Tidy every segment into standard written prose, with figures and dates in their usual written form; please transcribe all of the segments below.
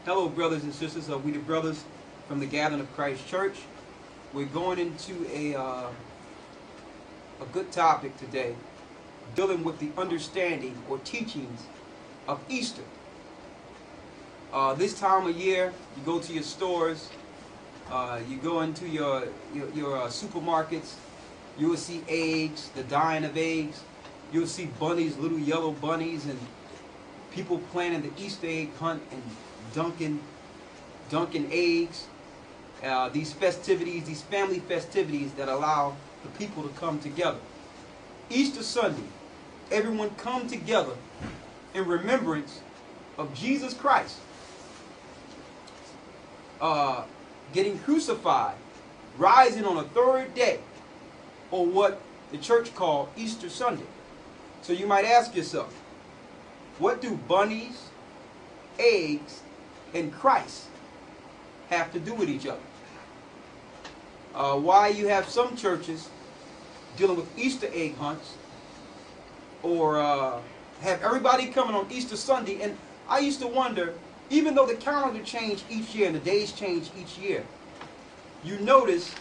Hello, brothers and sisters. We the brothers from the Gathering of Christ Church. We're going into a good topic today, dealing with the understanding or teachings of Easter. This time of year, you go to your stores, you go into your supermarkets, you will see eggs, the dyeing of eggs. You'll see bunnies, little yellow bunnies, and people planning the Easter egg hunt and dunking eggs. These festivities, these family festivities that allow the people to come together. Easter Sunday, everyone come together in remembrance of Jesus Christ getting crucified, rising on a third day, or what the church called Easter Sunday. So you might ask yourself, what do bunnies, eggs, and Christ have to do with each other? Why you have some churches dealing with Easter egg hunts, or have everybody coming on Easter Sunday. And I used to wonder, even though the calendar changed each year and the days change each year, you notice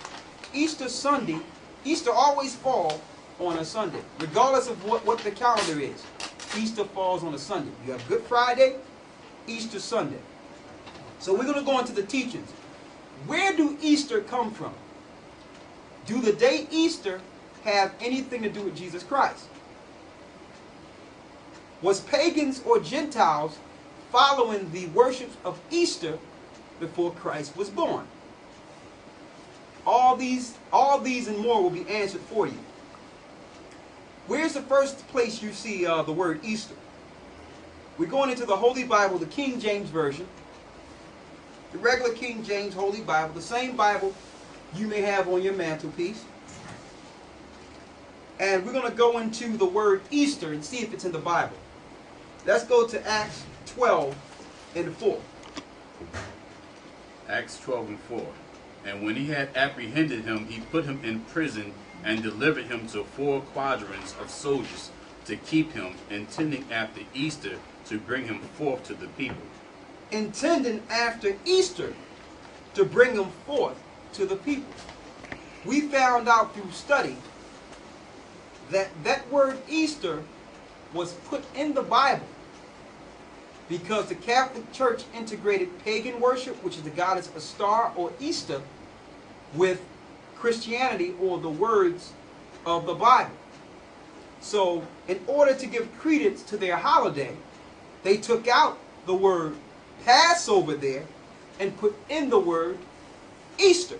Easter Sunday, Easter always falls on a Sunday, regardless of what the calendar is. Easter falls on a Sunday. You have Good Friday, Easter Sunday. So we're going to go into the teachings. Where do Easter come from? Do the day Easter have anything to do with Jesus Christ? Was pagans or Gentiles following the worship of Easter before Christ was born? All these and more will be answered for you. Where's the first place you see the word Easter? We're going into the Holy Bible, the King James Version, the regular King James Holy Bible, the same Bible you may have on your mantelpiece. And we're going to go into the word Easter and see if it's in the Bible. Let's go to Acts 12 and 4. Acts 12 and 4. And when he had apprehended him, he put him in prison and delivered him to 4 quadrants of soldiers to keep him, intending after Easter to bring him forth to the people. Intending after Easter to bring him forth to the people. We found out through study that that word Easter was put in the Bible because the Catholic Church integrated pagan worship, which is the goddess Star or Easter, with Christianity or the words of the Bible. So in order to give credence to their holiday, they took out the word Passover there and put in the word Easter.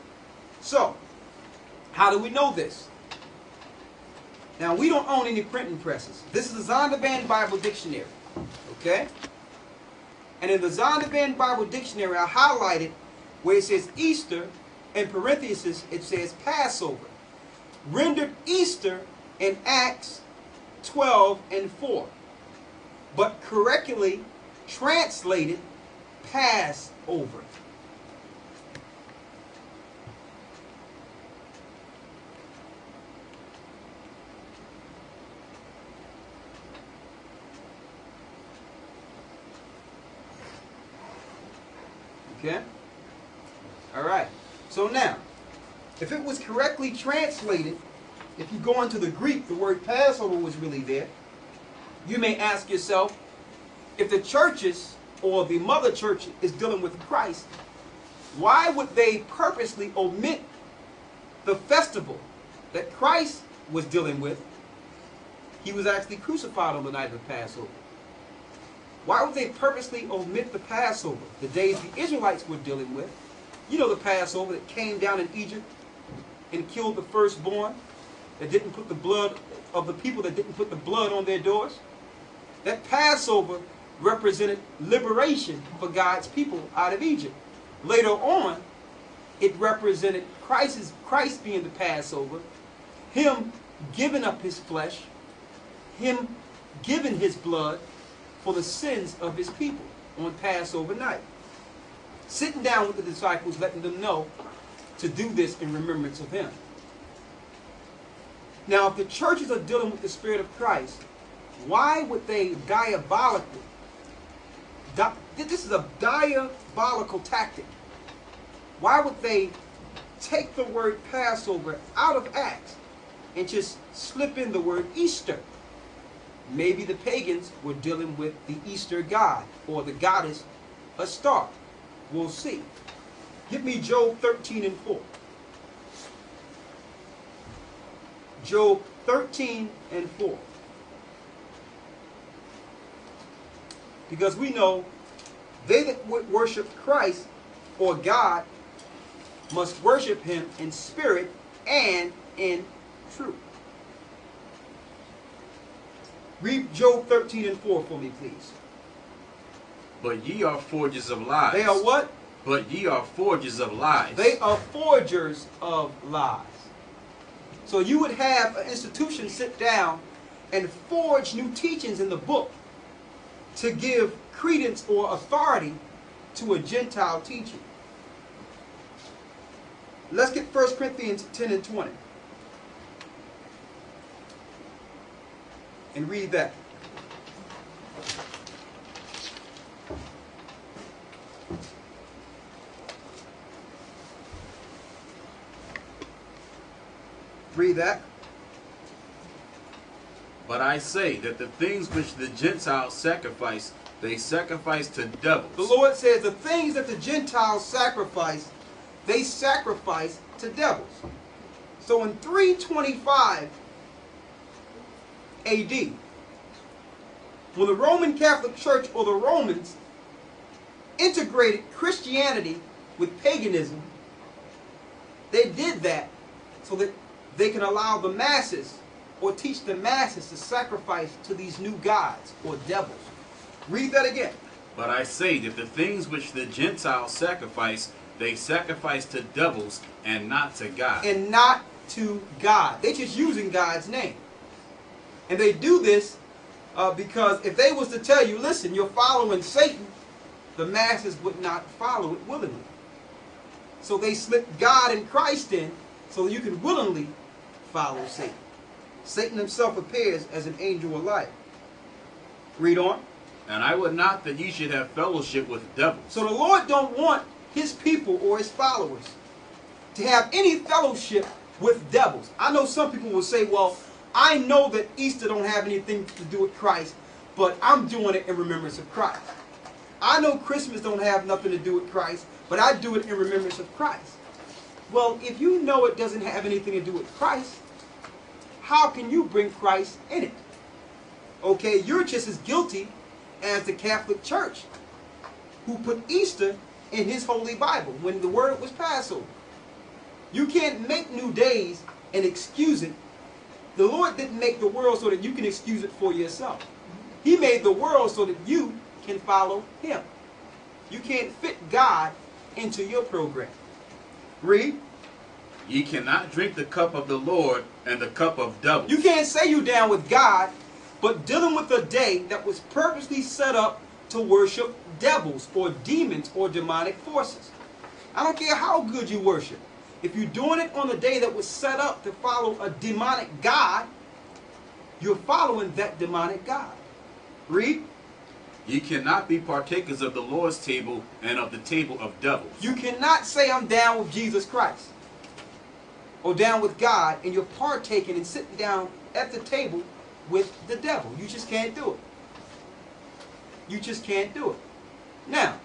So how do we know this? Now, we don't own any printing presses. This is the Zondervan Bible Dictionary. Okay? And in the Zondervan Bible Dictionary, I highlighted where it says Easter, in parentheses, it says Passover. Rendered Easter in Acts 12 and 4. But correctly translated Passover. Okay? Alright. So now, if it was correctly translated, if you go into the Greek, the word Passover was really there. You may ask yourself, if the churches or the mother church is dealing with Christ, why would they purposely omit the festival that Christ was dealing with? He was actually crucified on the night of the Passover. Why would they purposely omit the Passover, the days the Israelites were dealing with? You know the Passover that came down in Egypt and killed the firstborn, that didn't put the blood of the people, that didn't put the blood on their doors. That Passover represented liberation for God's people out of Egypt. Later on, it represented Christ being the Passover, Him giving up His flesh, Him giving His blood for the sins of His people on Passover night. Sitting down with the disciples, letting them know to do this in remembrance of Him. Now, if the churches are dealing with the Spirit of Christ, why would they diabolically This is a diabolical tactic. Why would they take the word Passover out of Acts and just slip in the word Easter? Maybe the pagans were dealing with the Easter god or the goddess Astarte. We'll see. Give me Job 13 and 4. Job 13 and 4. Because we know they that would worship Christ or God must worship him in spirit and in truth. Read Job 13 and 4 for me, please. But ye are forgers of lies. They are what? But ye are forgers of lies. They are forgers of lies. So you would have an institution sit down and forge new teachings in the book to give credence or authority to a Gentile teaching. Let's get 1 Corinthians 10 and 20. And read that. Read that. But I say that the things which the Gentiles sacrifice, they sacrifice to devils. The Lord says the things that the Gentiles sacrifice, they sacrifice to devils. So in 325 AD, when the Roman Catholic Church or the Romans integrated Christianity with paganism, they did that so that they can allow the masses or teach the masses to sacrifice to these new gods or devils. Read that again. But I say that the things which the Gentiles sacrifice, they sacrifice to devils and not to God. And not to God. They're just using God's name. And they do this because if they was to tell you, listen, you're following Satan, the masses would not follow it willingly. So they slip God and Christ in so you can willingly follow Satan. Satan himself appears as an angel of light. Read on. And I would not that ye should have fellowship with devils. So the Lord don't want his people or his followers to have any fellowship with devils. I know some people will say, well, I know that Easter don't have anything to do with Christ, but I'm doing it in remembrance of Christ. I know Christmas don't have nothing to do with Christ, but I do it in remembrance of Christ. Well, if you know it doesn't have anything to do with Christ, how can you bring Christ in it? Okay, you're just as guilty as the Catholic Church, who put Easter in his Holy Bible when the word was Passover. You can't make new days and excuse it. The Lord didn't make the world so that you can excuse it for yourself. He made the world so that you can follow him. You can't fit God into your program. Read. Ye cannot drink the cup of the Lord and the cup of devils. You can't say you down with God, but dealing with a day that was purposely set up to worship devils or demons or demonic forces. I don't care how good you worship. If you're doing it on the day that was set up to follow a demonic god, you're following that demonic god. Read. Ye cannot be partakers of the Lord's table and of the table of devils. You cannot say I'm down with Jesus Christ or down with God and you're partaking and sitting down at the table with the devil. You just can't do it. You just can't do it. Now,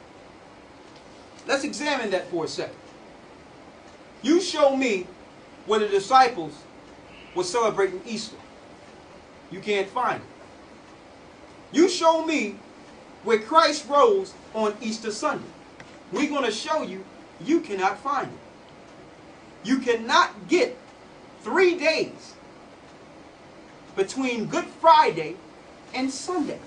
let's examine that for a second. You show me where the disciples were celebrating Easter. You can't find it. You show me where Christ rose on Easter Sunday. We're going to show you, you cannot find it. You cannot get 3 days between Good Friday and Sunday.